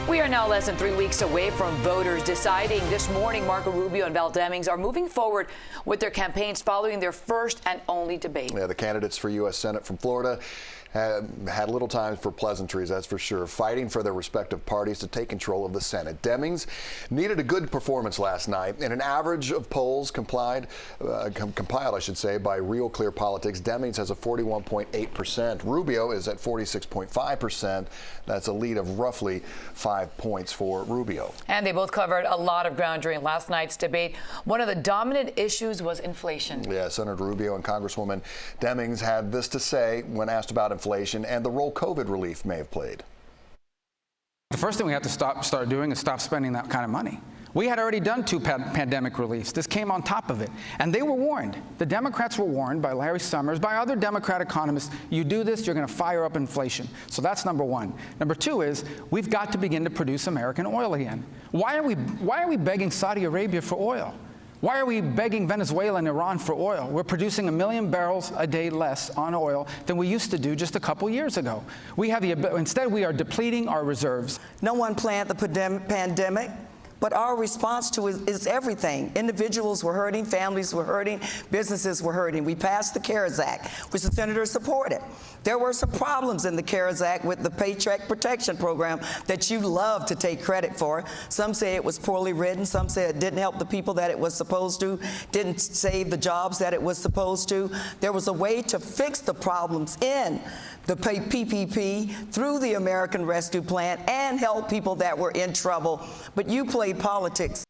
We are now less than 3 weeks away from voters deciding. This morning, Rubio and Val Demings are moving forward with their campaigns following their first and only debate. Yeah, the candidates for U.S. Senate from Florida had little time for pleasantries, that's for sure, fighting for their respective parties to take control of the Senate. Demings needed a good performance last night. In an average of polls compiled, I should say, by Real Clear Politics, Demings has a 41.8%. Rubio is at 46.5%. That's a lead of roughly 5 points for Rubio. And they both covered a lot of ground during last night's debate. One of the dominant issues was inflation. Yeah, Senator Rubio and Congresswoman Demings had this to say when asked about inflation and the role COVID relief may have played. The first thing we have to start doing is stop spending that kind of money. We had already done 2 pandemic reliefs. This came on top of it. And they were warned. The Democrats were warned by Larry Summers, by other Democrat economists, you do this, you're going to fire up inflation. So that's number one. Number two is we've got to begin to produce American oil again. Why are we begging Saudi Arabia for oil? Why are we begging Venezuela and Iran for oil? We're producing 1 million barrels a day less on oil than we used to do just a couple years ago. Instead, we are depleting our reserves. No one planned the pandemic, but our response to it is everything. Individuals were hurting, families were hurting, businesses were hurting. We passed the CARES Act, which the senator supported. There were some problems in the CARES Act with the Paycheck Protection Program that you love to take credit for. Some say it was poorly written. Some say it didn't help the people that it was supposed to, didn't save the jobs that it was supposed to. There was a way to fix the problems in the PPP through the American Rescue Plan and help people that were in trouble. But you played politics.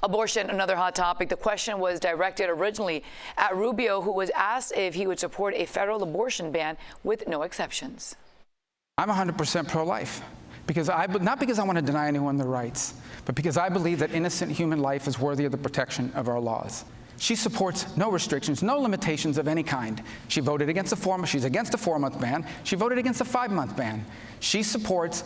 Abortion, another hot topic. The question was directed originally at Rubio, who was asked if he would support a federal abortion ban with no exceptions. I'm 100% pro-life, not because I want to deny anyone their rights, but because I believe that innocent human life is worthy of the protection of our laws. She supports no restrictions, no limitations of any kind. She voted against she's against a 4-month ban. She voted against a 5-month ban. She supports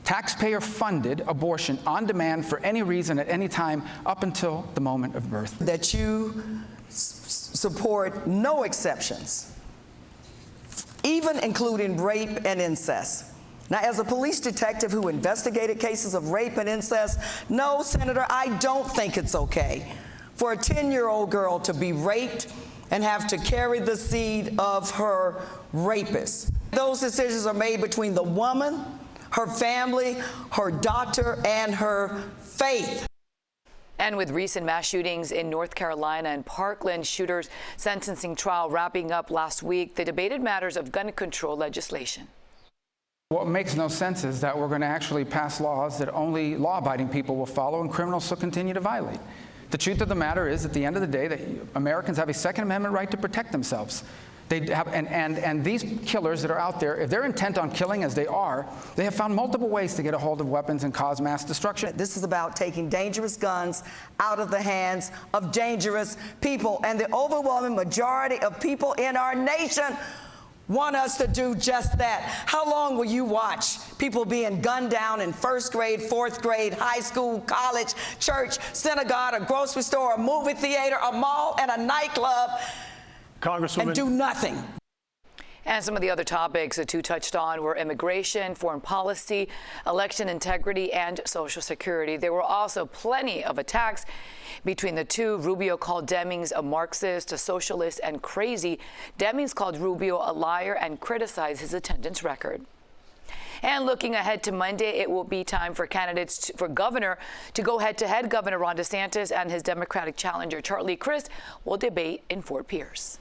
taxpayer-funded abortion on demand for any reason at any time up until the moment of birth. That you support no exceptions, even including rape and incest. Now, as a police detective who investigated cases of rape and incest, no, Senator, I don't think it's okay for a 10-year-old girl to be raped and have to carry the seed of her rapist. Those decisions are made between the woman, her family, her doctor, and her faith. And with recent mass shootings in North Carolina and Parkland, shooters' sentencing trial wrapping up last week, the debated matters of gun control legislation. What makes no sense is that we're going to actually pass laws that only law-abiding people will follow and criminals will continue to violate. The truth of the matter is, at the end of the day, that Americans have a Second Amendment right to protect themselves. They have, and these killers that are out there, if they're intent on killing as they are, they have found multiple ways to get a hold of weapons and cause mass destruction. This is about taking dangerous guns out of the hands of dangerous people. And the overwhelming majority of people in our nation want us to do just that. How long will you watch people being gunned down in 1st grade, 4th grade, high school, college, church, synagogue, a grocery store, a movie theater, a mall, and a nightclub, and do nothing? And some of the other topics the two touched on were immigration, foreign policy, election integrity, and Social Security. There were also plenty of attacks between the two. Rubio called Demings a Marxist, a socialist, and crazy. Demings called Rubio a liar and criticized his attendance record. And looking ahead to Monday, it will be time for candidates for governor to go head-to-head. Governor Ron DeSantis and his Democratic challenger Charlie Crist will debate in Fort Pierce.